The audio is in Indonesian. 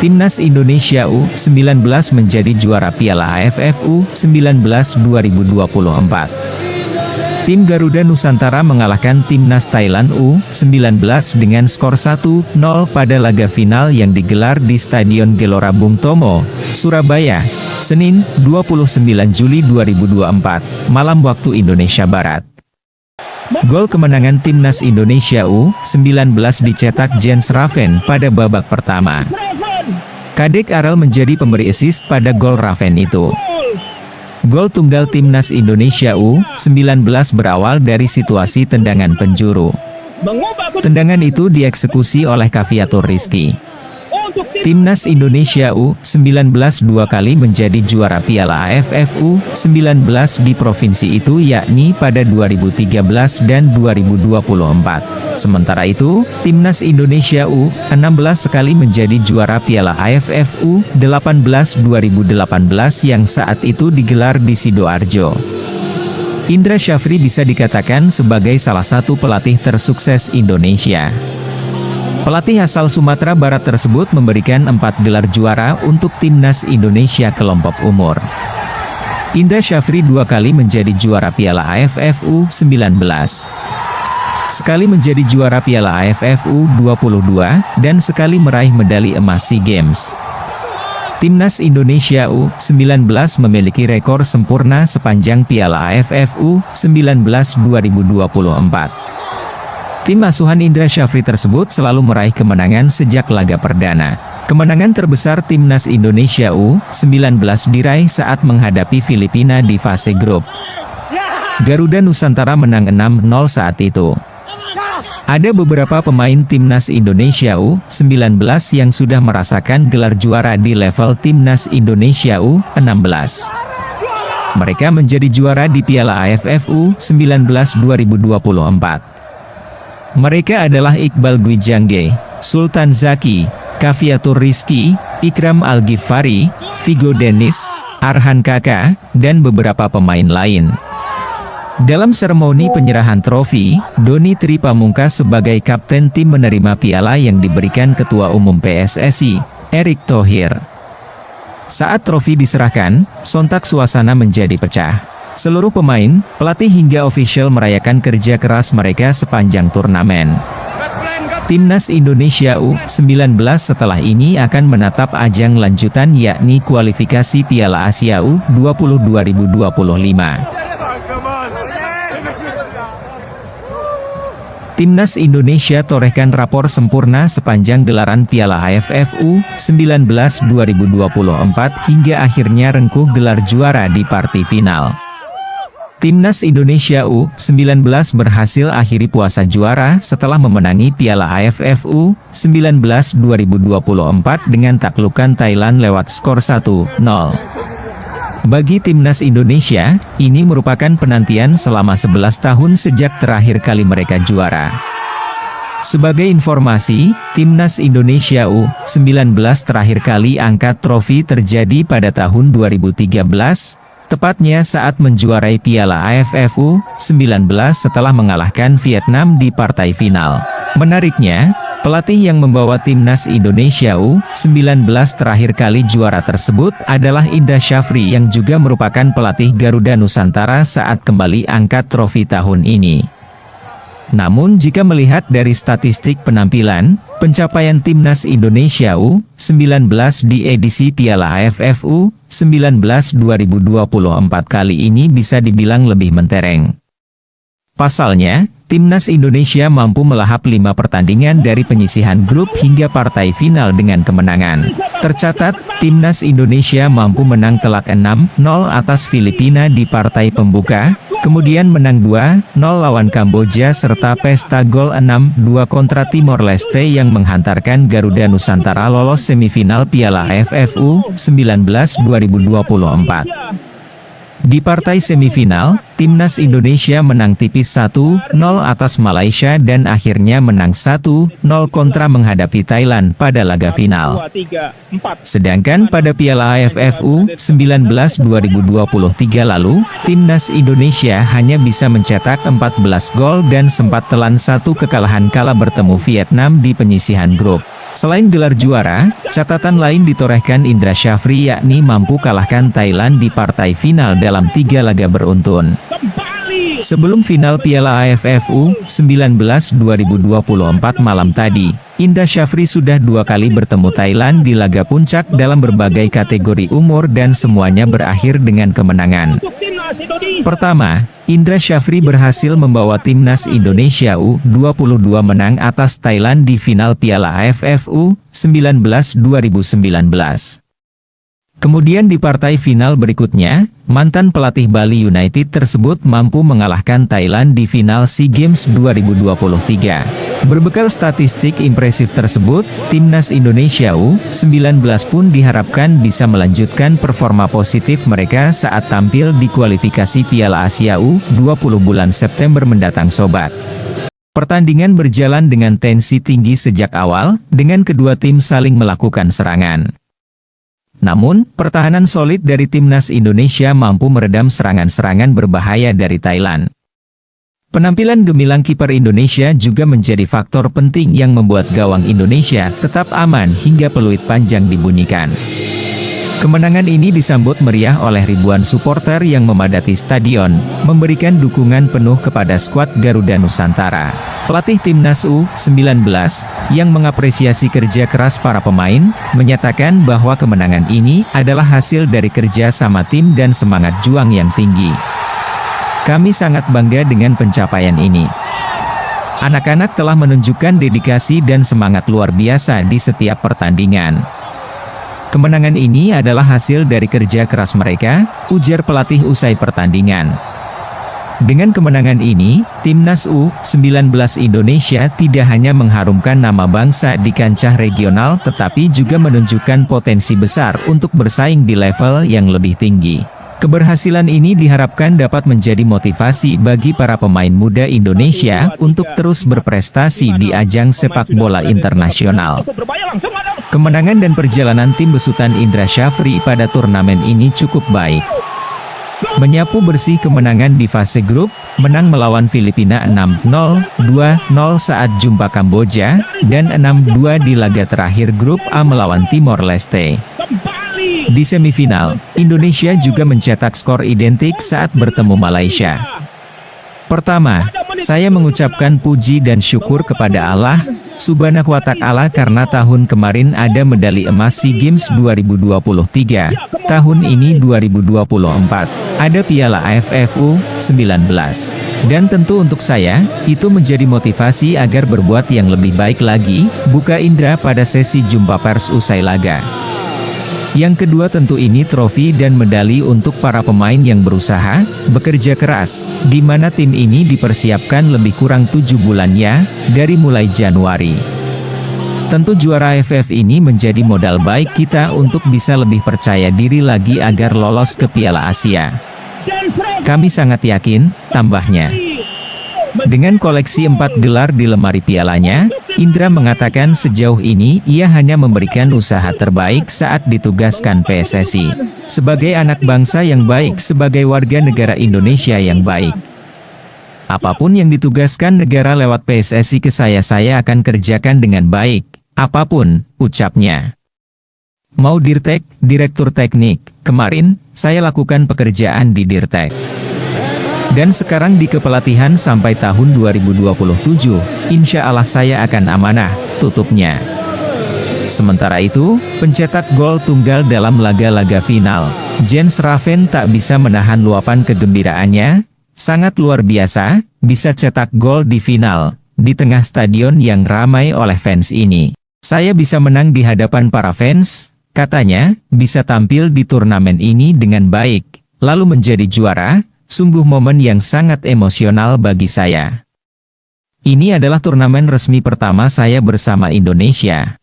Timnas Indonesia U19 menjadi juara Piala AFF U19 2024. Tim Garuda Nusantara mengalahkan Timnas Thailand U19 dengan skor 1-0 pada laga final yang digelar di Stadion Gelora Bung Tomo, Surabaya, Senin, 29 Juli 2024, malam waktu Indonesia Barat. Gol kemenangan Timnas Indonesia U19 dicetak Jens Raven pada babak pertama. Kadek Arel menjadi pemberi assist pada gol Raven itu. Gol tunggal Timnas Indonesia U19 berawal dari situasi tendangan penjuru. Tendangan itu dieksekusi oleh Caviatur Rizky. Timnas Indonesia U19 dua kali menjadi juara Piala AFF U19 di provinsi itu, yakni pada 2013 dan 2024. Sementara itu, Timnas Indonesia U16 sekali menjadi juara Piala AFF U18 2018 yang saat itu digelar di Sidoarjo. Indra Syafri bisa dikatakan sebagai salah satu pelatih tersukses Indonesia. Pelatih asal Sumatera Barat tersebut memberikan 4 gelar juara untuk Timnas Indonesia kelompok umur. Indra Syafri dua kali menjadi juara Piala AFF U19. Sekali menjadi juara Piala AFF U22, dan sekali meraih medali emas SEA Games. Timnas Indonesia U19 memiliki rekor sempurna sepanjang Piala AFF U19 2024. Tim asuhan Indra Syafri tersebut selalu meraih kemenangan sejak laga perdana. Kemenangan terbesar Timnas Indonesia U19 diraih saat menghadapi Filipina di fase grup. Garuda Nusantara menang 6-0 saat itu. Ada beberapa pemain Timnas Indonesia U19 yang sudah merasakan gelar juara di level Timnas Indonesia U16. Mereka menjadi juara di Piala AFF U19 2024. Mereka adalah Iqbal Gwijangge, Sultan Zaki, Caviatur Rizky, Ikram Al-Ghifari, Vigo Dennis, Arhan Kaka, dan beberapa pemain lain. Dalam seremoni penyerahan trofi, Doni Tri Pamungkas sebagai kapten tim menerima piala yang diberikan Ketua Umum PSSI, Erick Thohir. Saat trofi diserahkan, sontak suasana menjadi pecah. Seluruh pemain, pelatih hingga ofisial merayakan kerja keras mereka sepanjang turnamen. Timnas Indonesia U19 setelah ini akan menatap ajang lanjutan, yakni kualifikasi Piala Asia U20 2025. Timnas Indonesia torehkan rapor sempurna sepanjang gelaran Piala AFF U19 2024 hingga akhirnya rengkuh gelar juara di partai final. Timnas Indonesia U19 berhasil akhiri puasa juara setelah memenangi Piala AFF U19 2024 dengan taklukan Thailand lewat skor 1-0. Bagi Timnas Indonesia, ini merupakan penantian selama 11 tahun sejak terakhir kali mereka juara. Sebagai informasi, Timnas Indonesia U19 terakhir kali angkat trofi terjadi pada tahun 2013, tepatnya saat menjuarai Piala AFF U19 setelah mengalahkan Vietnam di partai final. Menariknya, pelatih yang membawa Timnas Indonesia U19 terakhir kali juara tersebut adalah Indra Syafri yang juga merupakan pelatih Garuda Nusantara saat kembali angkat trofi tahun ini. Namun jika melihat dari statistik penampilan, pencapaian Timnas Indonesia U19 di edisi Piala AFF U19 2024 kali ini bisa dibilang lebih mentereng. Pasalnya, Timnas Indonesia mampu melahap 5 pertandingan dari penyisihan grup hingga partai final dengan kemenangan. Tercatat, Timnas Indonesia mampu menang telak 6-0 atas Filipina di partai pembuka, kemudian menang 2-0 lawan Kamboja serta pesta gol 6-2 kontra Timor Leste yang menghantarkan Garuda Nusantara lolos semifinal Piala AFF U19 2024. Di partai semifinal, Timnas Indonesia menang tipis 1-0 atas Malaysia dan akhirnya menang 1-0 kontra menghadapi Thailand pada laga final. Sedangkan pada Piala AFF U19 2023 lalu, Timnas Indonesia hanya bisa mencetak 14 gol dan sempat telan 1 kekalahan kala bertemu Vietnam di penyisihan grup. Selain gelar juara, catatan lain ditorehkan Indra Syafri yakni mampu kalahkan Thailand di partai final dalam 3 laga beruntun. Sebelum final Piala AFF U19 2024 malam tadi, Indra Syafri sudah 2 kali bertemu Thailand di laga puncak dalam berbagai kategori umur dan semuanya berakhir dengan kemenangan. Pertama, Indra Syafri berhasil membawa timnas Indonesia U22 menang atas Thailand di final Piala AFF U19 2019. Kemudian di partai final berikutnya, mantan pelatih Bali United tersebut mampu mengalahkan Thailand di final SEA Games 2023. Berbekal statistik impresif tersebut, timnas Indonesia U19 pun diharapkan bisa melanjutkan performa positif mereka saat tampil di kualifikasi Piala Asia U20 bulan September mendatang sobat. Pertandingan berjalan dengan tensi tinggi sejak awal, dengan kedua tim saling melakukan serangan. Namun, pertahanan solid dari timnas Indonesia mampu meredam serangan-serangan berbahaya dari Thailand. Penampilan gemilang kiper Indonesia juga menjadi faktor penting yang membuat gawang Indonesia tetap aman hingga peluit panjang dibunyikan. Kemenangan ini disambut meriah oleh ribuan supporter yang memadati stadion, memberikan dukungan penuh kepada skuad Garuda Nusantara. Pelatih timnas U19, yang mengapresiasi kerja keras para pemain, menyatakan bahwa kemenangan ini adalah hasil dari kerja sama tim dan semangat juang yang tinggi. Kami sangat bangga dengan pencapaian ini. Anak-anak telah menunjukkan dedikasi dan semangat luar biasa di setiap pertandingan. Kemenangan ini adalah hasil dari kerja keras mereka, ujar pelatih usai pertandingan. Dengan kemenangan ini, timnas U19 Indonesia tidak hanya mengharumkan nama bangsa di kancah regional tetapi juga menunjukkan potensi besar untuk bersaing di level yang lebih tinggi. Keberhasilan ini diharapkan dapat menjadi motivasi bagi para pemain muda Indonesia untuk terus berprestasi di ajang sepak bola internasional. Kemenangan dan perjalanan tim besutan Indra Syafri pada turnamen ini cukup baik. Menyapu bersih kemenangan di fase grup, menang melawan Filipina 6-0, 2-0 saat jumpa Kamboja, dan 6-2 di laga terakhir grup A melawan Timor Leste. Di semifinal, Indonesia juga mencetak skor identik saat bertemu Malaysia. Pertama, saya mengucapkan puji dan syukur kepada Allah Subhanahu wa Ta'ala karena tahun kemarin ada medali emas SEA Games 2023, tahun ini 2024, ada Piala AFF U19. Dan tentu untuk saya, itu menjadi motivasi agar berbuat yang lebih baik lagi, buka Indra pada sesi jumpa pers usai laga. Yang kedua tentu ini trofi dan medali untuk para pemain yang berusaha, bekerja keras, di mana tim ini dipersiapkan lebih kurang 7 bulan ya, dari mulai Januari. Tentu juara AFF ini menjadi modal baik kita untuk bisa lebih percaya diri lagi agar lolos ke Piala Asia. Kami sangat yakin, tambahnya. Dengan koleksi 4 gelar di lemari pialanya, Indra mengatakan sejauh ini ia hanya memberikan usaha terbaik saat ditugaskan PSSI. Sebagai anak bangsa yang baik, sebagai warga negara Indonesia yang baik. Apapun yang ditugaskan negara lewat PSSI ke saya akan kerjakan dengan baik, apapun, ucapnya. Mau Dirtek, Direktur Teknik, kemarin, saya lakukan pekerjaan di Dirtek. Dan sekarang di kepelatihan sampai tahun 2027, insya Allah saya akan amanah, tutupnya. Sementara itu, pencetak gol tunggal dalam laga-laga final, Jens Raven tak bisa menahan luapan kegembiraannya, sangat luar biasa, bisa cetak gol di final, di tengah stadion yang ramai oleh fans ini. Saya bisa menang di hadapan para fans, katanya, bisa tampil di turnamen ini dengan baik, lalu menjadi juara. Sungguh momen yang sangat emosional bagi saya. Ini adalah turnamen resmi pertama saya bersama Indonesia.